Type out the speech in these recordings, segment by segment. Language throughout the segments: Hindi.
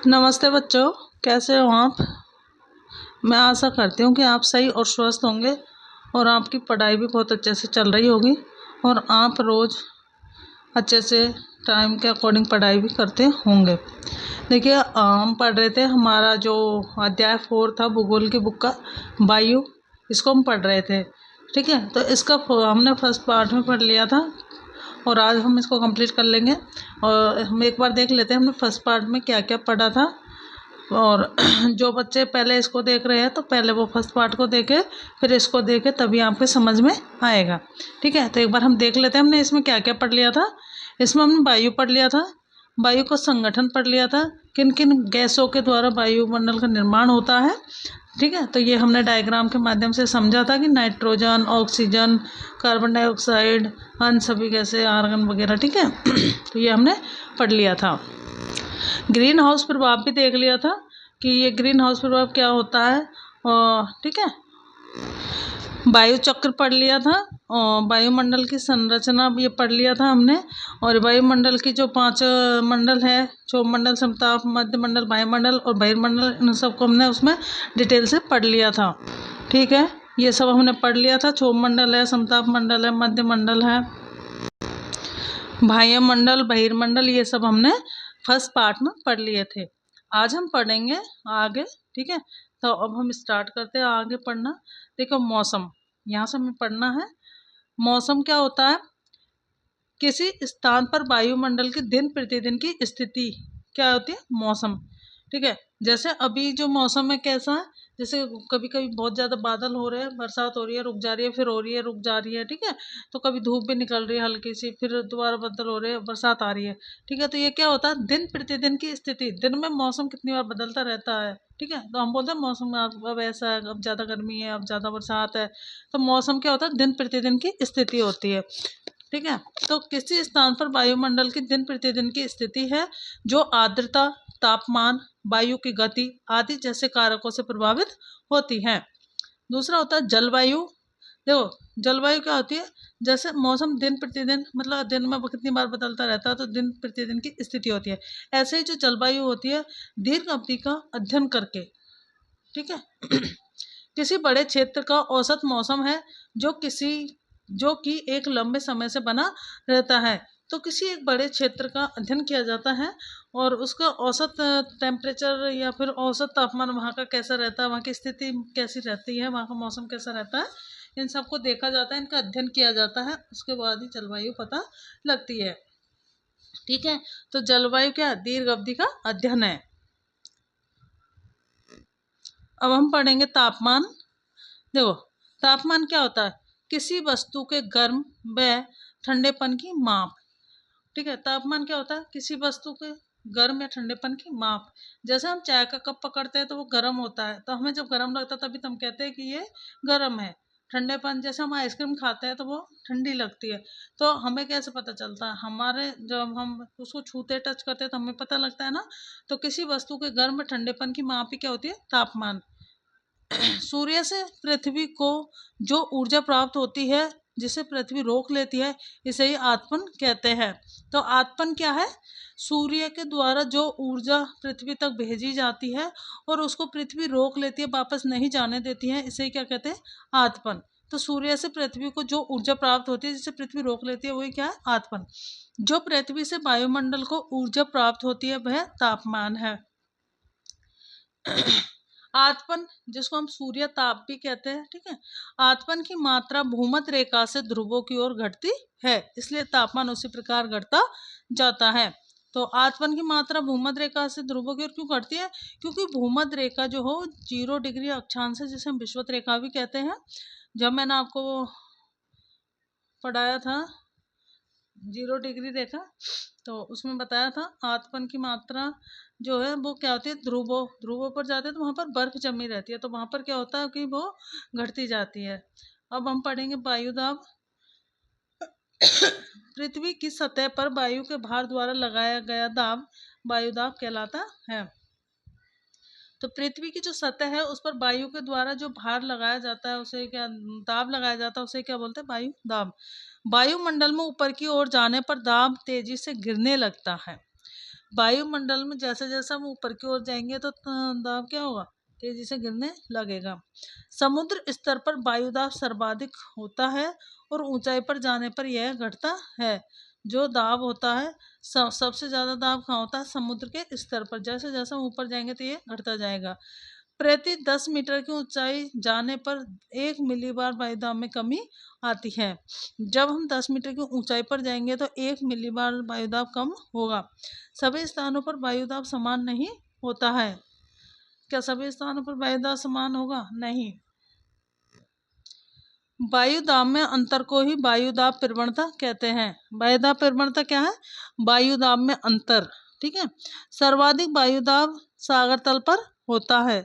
नमस्ते बच्चों, कैसे हो आप। मैं आशा करती हूँ कि आप सही और स्वस्थ होंगे और आपकी पढ़ाई भी बहुत अच्छे से चल रही होगी और आप रोज़ अच्छे से टाइम के अकॉर्डिंग पढ़ाई भी करते होंगे। देखिए, हम पढ़ रहे थे, हमारा जो अध्याय 4 था भूगोल की बुक का वायु, इसको हम पढ़ रहे थे। ठीक है, तो इसका हमने फर्स्ट पार्ट में पढ़ लिया था और आज हम इसको कंप्लीट कर लेंगे। और हम एक बार देख लेते हैं हमने फर्स्ट पार्ट में क्या क्या पढ़ा था। और जो बच्चे पहले इसको देख रहे हैं तो पहले वो फर्स्ट पार्ट को देखे, फिर इसको देखे, तभी आपके समझ में आएगा। ठीक है, तो एक बार हम देख लेते हैं हमने इसमें क्या क्या पढ़ लिया था। इसमें हमने वायु पढ़ लिया था, वायु का संगठन पढ़ लिया था, किन किन गैसों के द्वारा वायुमंडल का निर्माण होता है। ठीक है, तो ये हमने डायग्राम के माध्यम से समझा था कि नाइट्रोजन, ऑक्सीजन, कार्बन डाइऑक्साइड, अन्य सभी गैसें, आर्गन वगैरह। ठीक है तो ये हमने पढ़ लिया था। ग्रीन हाउस प्रभाव भी देख लिया था कि ये ग्रीन हाउस प्रभाव क्या होता है। और ठीक है, वायु चक्र पढ़ लिया था और वायुमंडल की संरचना भी ये पढ़ लिया था हमने। और वायुमंडल की जो 5 मंडल है, क्षोभ मंडल, समताप, मध्य मंडल, वायुमंडल और बहिर्मंडल, इन सबको हमने उसमें डिटेल से पढ़ लिया था। ठीक है, ये सब हमने पढ़ लिया था। क्षोभ मंडल है, समताप मंडल है, मध्य मंडल है, वायुमंडल, बहिर्मंडल, ये सब हमने फर्स्ट पार्ट में पढ़ लिए थे। आज हम पढ़ेंगे आगे। ठीक है, तो अब हम स्टार्ट करते हैं आगे पढ़ना। देखो, मौसम, यहाँ से हमें पढ़ना है। मौसम क्या होता है? किसी स्थान पर वायुमंडल की दिन प्रतिदिन की स्थिति क्या होती है? मौसम। ठीक है, जैसे अभी जो मौसम है कैसा है, जैसे कभी कभी बहुत ज़्यादा बादल हो रहे हैं, बरसात हो रही है, रुक जा रही है, फिर हो रही है, रुक जा रही है। ठीक है, तो कभी धूप भी निकल रही है हल्की सी, फिर दोबारा बादल हो रहे हैं, बरसात आ रही है। ठीक है, तो ये क्या होता है? दिन प्रतिदिन की स्थिति। दिन में मौसम कितनी बार बदलता रहता है। ठीक है, तो हम बोलते हैं मौसम में अब ऐसा है, अब ज़्यादा गर्मी है, अब ज़्यादा बरसात है। तो मौसम क्या होता है? दिन प्रतिदिन की स्थिति होती है। ठीक है, तो किसी स्थान पर वायुमंडल की दिन प्रतिदिन की स्थिति है जो आर्द्रता, तापमान, वायु की गति आदि जैसे कारकों से प्रभावित होती है। दूसरा होता है जलवायु। देखो, जलवायु क्या होती है? जैसे मौसम दिन प्रतिदिन, मतलब दिन में कितनी बार बदलता रहता है, तो दिन प्रतिदिन की स्थिति होती है। ऐसे ही जो जलवायु होती है, दीर्घ अवधि का अध्ययन करके, ठीक है किसी बड़े क्षेत्र का औसत मौसम है जो कि एक लंबे समय से बना रहता है। तो किसी एक बड़े क्षेत्र का अध्ययन किया जाता है और उसका औसत टेम्परेचर या फिर औसत तापमान वहाँ का कैसा रहता है, वहाँ की स्थिति कैसी रहती है, वहाँ का मौसम कैसा रहता है, इन सबको देखा जाता है, इनका अध्ययन किया जाता है, उसके बाद ही जलवायु पता लगती है। ठीक है, तो जलवायु क्या? दीर्घ अवधि का अध्ययन है। अब हम पढ़ेंगे तापमान। देखो, तापमान क्या होता है? किसी वस्तु के गर्म व ठंडेपन की माप। ठीक है, तापमान क्या होता है? किसी वस्तु के गर्म या ठंडेपन की माप। जैसे हम चाय का कप पकड़ते हैं तो वो गर्म होता है, तो हमें जब गर्म लगता है तभी तो हम कहते हैं कि ये गर्म है। ठंडेपन, जैसे हम आइसक्रीम खाते हैं तो वो ठंडी लगती है। तो हमें कैसे पता चलता है? हमारे जब हम उसको छूते, टच करते हैं तो हमें पता लगता है ना। तो किसी वस्तु के गर्म या ठंडेपन की माप ही क्या होती है? तापमान। सूर्य से पृथ्वी को जो ऊर्जा प्राप्त होती है, जिसे पृथ्वी रोक लेती है, इसे ही आत्मन कहते हैं। तो आत्मन क्या है? सूर्य के द्वारा जो ऊर्जा पृथ्वी तक भेजी जाती है और उसको पृथ्वी रोक लेती है, वापस नहीं जाने देती है, इसे ही क्या कहते हैं? आत्मन। तो सूर्य से पृथ्वी को जो ऊर्जा प्राप्त होती है, जिसे पृथ्वी रोक लेती है, वही क्या है? आत्मन। जो पृथ्वी से वायुमंडल को ऊर्जा प्राप्त होती है वह तापमान है। आतपन, जिसको हम सूर्य ताप भी कहते हैं। ठीक है, आतपन की मात्रा भूमध्य रेखा से ध्रुवों की ओर घटती है, इसलिए तापमान उसी प्रकार घटता जाता है। तो आतपन की मात्रा भूमध्य रेखा से ध्रुवों की ओर क्यों घटती है? क्योंकि भूमध्य रेखा जो हो 0 डिग्री अक्षांश है, जिसे हम विषुवत रेखा भी कहते हैं। जब मैंने आपको पढ़ाया था 0 डिग्री रेखा, तो उसमें बताया था आतपन की मात्रा जो है वो क्या होती है? ध्रुवों पर जाते हैं तो वहाँ पर बर्फ जमी रहती है, तो वहाँ पर क्या होता है कि वो घटती जाती है। अब हम पढ़ेंगे वायुदाब। पृथ्वी की सतह पर वायु के भार द्वारा लगाया गया दाब वायुदाब कहलाता है। तो पृथ्वी की जो सतह है उस पर वायु के द्वारा जो भार लगाया जाता है, उसे क्या दाब लगाया जाता है, उसे क्या बोलते हैं? वायु दाब। वायुमंडल में ऊपर की ओर जाने पर दाब तेजी से गिरने लगता है। वायुमंडल में जैसे जैसे हम ऊपर की ओर जाएंगे तो दाब क्या होगा, तेजी से गिरने लगेगा। समुद्र स्तर पर वायुदाब सर्वाधिक होता है और ऊंचाई पर जाने पर यह घटता है। जो दाब होता है सबसे ज़्यादा दाब कहाँ होता है, समुद्र के स्तर पर। जैसे जैसे हम ऊपर जाएंगे तो ये घटता जाएगा। प्रति 10 मीटर की ऊंचाई जाने पर 1 मिलीबार वायुदाब में कमी आती है। जब हम 10 मीटर की ऊंचाई पर जाएंगे तो 1 मिलीबार वायुदाब कम होगा। सभी स्थानों पर वायुदाब समान नहीं होता है। क्या सभी स्थानों पर वायुदाब समान होगा? नहीं। वायुदाब में अंतर को ही वायुदाब प्रवणता कहते हैं। वायुदाब प्रवणता क्या है? वायुदाब में अंतर। ठीक है। सर्वाधिक वायुदाब सागर तल पर होता है।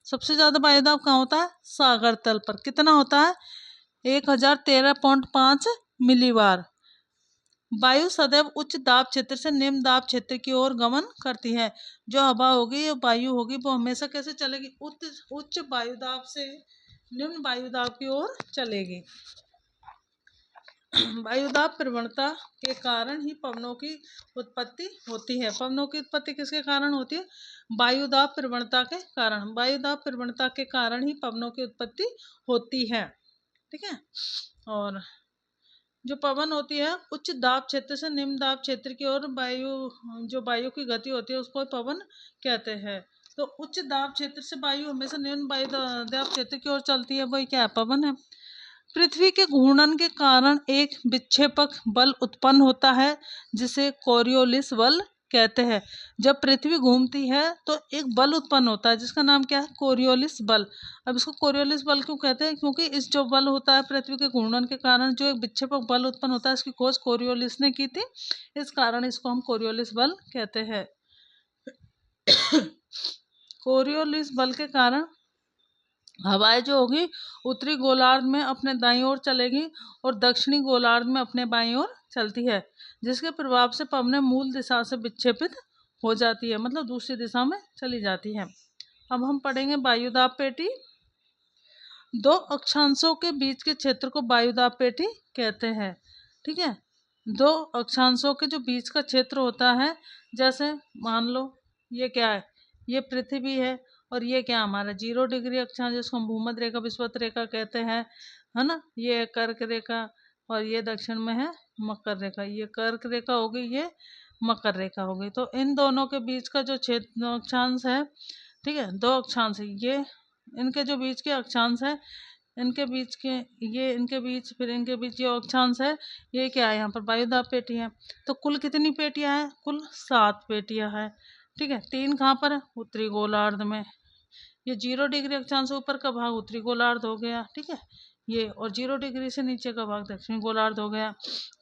सबसे ज्यादा वायुदाब कहाँ होता है? सागर तल पर। कितना होता है? 1013.5 मिलीबार। वायु सदैव उच्च दाब क्षेत्र से निम्न दाब क्षेत्र की ओर गमन करती है। जो हवा होगी या वायु होगी वो हमेशा कैसे चलेगी? उच्च वायुदाब से निम्न वायुदाब की ओर चलेगी। वायुदाब प्रवणता के कारण ही पवनों की उत्पत्ति होती है। पवनों की उत्पत्ति किसके कारण होती है? वायुदाब प्रवणता के कारण। वायुदाब प्रवणता के कारण ही पवनों की उत्पत्ति होती है। ठीक है। और जो पवन होती है उच्च दाब क्षेत्र से निम्न दाब क्षेत्र की ओर जो वायु की गति होती है उसको पवन कहते हैं। तो उच्च दाब क्षेत्र से वायु हमेशा निम्न वायु दाब क्षेत्र की ओर चलती है, वही क्या है? पवन है। पृथ्वी के घूर्णन के कारण एक विक्षेपक बल उत्पन्न होता है जिसे कोरियोलिस बल कहते हैं। जब पृथ्वी घूमती है तो एक बल उत्पन्न होता है जिसका नाम क्या है? कोरियोलिस बल। अब इसको कोरियोलिस बल क्यों कहते हैं? क्योंकि इस जो बल होता है पृथ्वी के घूर्णन के कारण जो एक विक्षेपक बल उत्पन्न होता है इसकी खोज कोरियोलिस ने की थी, इस कारण इसको हम कोरियोलिस बल कहते हैं। कोरियोलिस बल के कारण हवाएं जो होगी उत्तरी गोलार्ध में अपने दाईं ओर चलेगी और दक्षिणी गोलार्ध में अपने बाईं ओर चलती है, जिसके प्रभाव से पवनें मूल दिशा से विक्षेपित हो जाती है, मतलब दूसरी दिशा में चली जाती है। अब हम पढ़ेंगे वायुदाब पेटी। दो अक्षांशों के बीच के क्षेत्र को वायुदाब पेटी कहते हैं। ठीक है। दो अक्षांशों के जो बीच का क्षेत्र होता है, जैसे मान लो ये क्या है? ये पृथ्वी है और ये क्या हमारा 0 डिग्री अक्षांश जिसको हम भूमध्य रेखा विषुवत रेखा कहते हैं, है ना। ये कर्क रेखा और ये दक्षिण में है मकर रेखा। ये कर्क रेखा होगी, ये मकर रेखा होगी। तो इन दोनों के बीच का जो क्षेत्र अक्षांश है, ठीक है, दो अक्षांश है, ये इनके जो बीच के अक्षांश है, इनके बीच के ये इनके बीच फिर इनके बीच ये अक्षांश है, ये क्या है? यहाँ पर वायुदाब पेटी है। तो कुल कितनी पेटियां हैं? कुल 7 पेटियां हैं। ठीक है। 3 कहाँ पर है? उत्तरी गोलार्ध में। ये 0 डिग्री अक्षांश से ऊपर का भाग उत्तरी गोलार्ध हो गया। ठीक है। ये और 0 डिग्री से नीचे का भाग दक्षिणी गोलार्ध हो गया।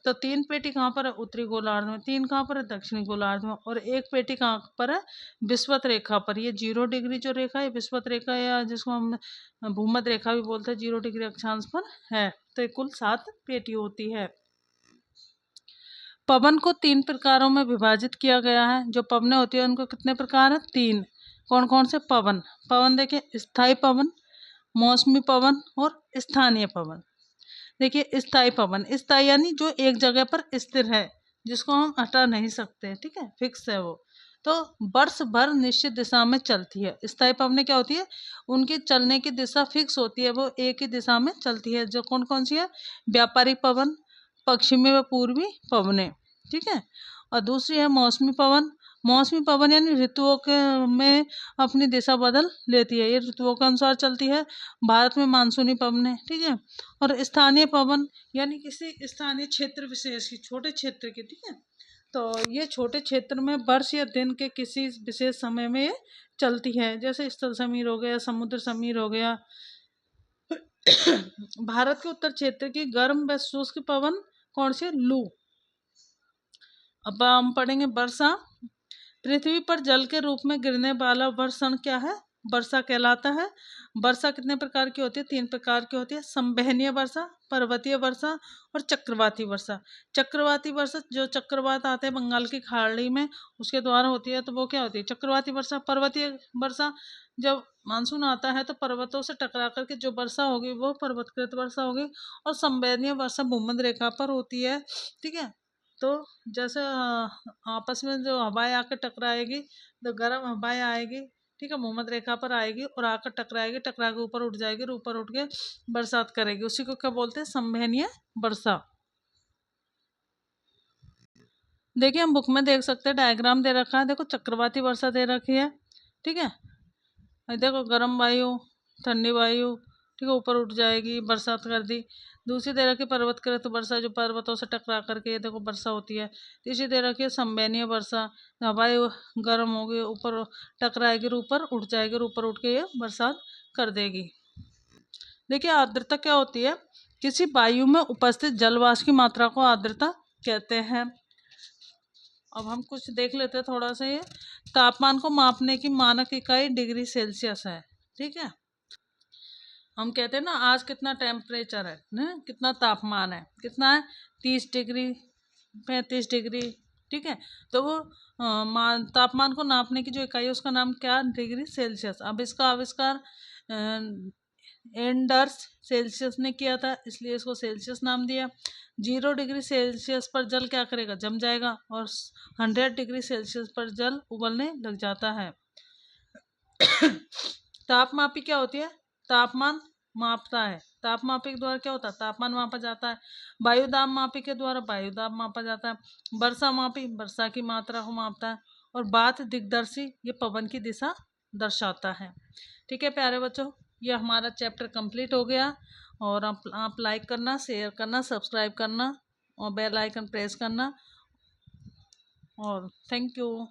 तो 3 पेटी कहाँ पर है? उत्तरी गोलार्ध में। 3 कहाँ पर है? दक्षिणी गोलार्ध में। और 1 पेटी कहाँ पर है? विषुवत रेखा पर। ये 0 डिग्री जो रेखा है विषुवत रेखा या जिसको हम भूमध्य रेखा भी बोलते हैं, 0 डिग्री अक्षांश पर है। तो कुल 7 पेटी होती है। पवन को 3 प्रकारों में विभाजित किया गया है। जो पवनें होती है उनको कितने प्रकार है? 3। कौन कौन से? पवन देखिए, स्थायी पवन, मौसमी पवन और स्थानीय पवन। देखिए स्थायी पवन, स्थायी यानी जो एक जगह पर स्थिर है, जिसको हम हटा नहीं सकते। ठीक है, फिक्स है वो। तो वर्ष भर निश्चित दिशा में चलती है। स्थायी पवनें क्या होती है? उनकी चलने की दिशा फिक्स होती है, वो एक ही दिशा में चलती है। जो कौन कौन सी है? व्यापारिक पवन, पश्चिमी व पूर्वी पवनें। ठीक है। और दूसरी है मौसमी पवन। मौसमी पवन यानी ऋतुओं के में अपनी दिशा बदल लेती है, ये ऋतुओं के अनुसार चलती है। भारत में मानसूनी पवनें। ठीक है। और स्थानीय पवन यानी किसी स्थानीय क्षेत्र विशेष की, छोटे क्षेत्र की। ठीक है। तो ये छोटे क्षेत्र में वर्ष या दिन के किसी विशेष समय में ये चलती है, जैसे स्थल समीर हो गया, समुद्र समीर हो गया। भारत के उत्तर क्षेत्र की गर्म व शुष्क पवन कौन सी? लू। अब हम पढ़ेंगे वर्षा। पृथ्वी पर जल के रूप में गिरने वाला वर्षण क्या है? वर्षा कहलाता है। वर्षा कितने प्रकार की होती है? 3 प्रकार की होती है। संवहनीय वर्षा, पर्वतीय वर्षा और चक्रवाती वर्षा। चक्रवाती वर्षा जो चक्रवात आते हैं बंगाल की खाड़ी में, उसके द्वारा होती है, तो वो क्या होती है? चक्रवाती वर्षा। पर्वतीय वर्षा, जब मानसून आता है तो पर्वतों से टकरा करके जो वर्षा होगी वो पर्वतकृत वर्षा होगी। और संवहनीय वर्षा भूमध्य रेखा पर होती है। ठीक है। तो जैसे आपस में जो हवाएं आकर टकराएगी, तो गर्म हवाएं आएगी, ठीक है, भूमध्य रेखा पर आएगी और आकर टकराएगी, टकरा के ऊपर उठ जाएगी और ऊपर उठ के बरसात करेगी। उसी को क्या बोलते हैं? संवहनीय वर्षा। देखिए हम बुक में देख सकते हैं, डायग्राम दे रखा है, देखो चक्रवाती वर्षा दे रखी है, ठीक है। देखो गर्म वायु, ठंडी वायु, ठीक है, ऊपर उठ जाएगी, बरसात कर दी। दूसरी दे रखी पर्वतकृत वर्षा, जो पर्वतों से टकरा करके देखो वर्षा होती है। तीसरी दे रखी है संवहनीय वर्षा, हवाएं गर्म होगी, ऊपर टकराएगी और ऊपर उठ जाएगी और ऊपर उठ के ये बरसात कर देगी। देखिए आर्द्रता क्या होती है? किसी वायु में उपस्थित जलवाष्प की मात्रा को आर्द्रता कहते हैं। अब हम कुछ देख लेते हैं थोड़ा सा। ये तापमान को मापने की मानक इकाई डिग्री सेल्सियस है, ठीक है। हम कहते हैं ना आज कितना टेम्परेचर है ना, कितना तापमान है, कितना है? 30 डिग्री, 35 डिग्री, ठीक है। तो वो तापमान को नापने की जो इकाई है उसका नाम क्या? Degree Celsius. अब इसका आविष्कार एंडर्स सेल्सियस ने किया था, इसलिए इसको सेल्सियस नाम दिया। 0 डिग्री सेल्सियस पर जल क्या करेगा? जम जाएगा, और 100 डिग्री सेल्सियस पर जल उबलने लग जाता है। तापमापी क्या होती है? तापमान मापता है। तापमापी के द्वारा क्या होता है? तापमान मापा जाता है। वायुदाब मापी के द्वारा वायुदाब मापा जाता है। वर्षा मापी वर्षा की मात्रा को मापता है। और बात दिग्दर्शी, ये पवन की दिशा दर्शाता है। ठीक है प्यारे बच्चों, ये हमारा चैप्टर कंप्लीट हो गया। और आप लाइक करना, शेयर करना, सब्सक्राइब करना और बेल आइकन प्रेस करना। और थैंक यू।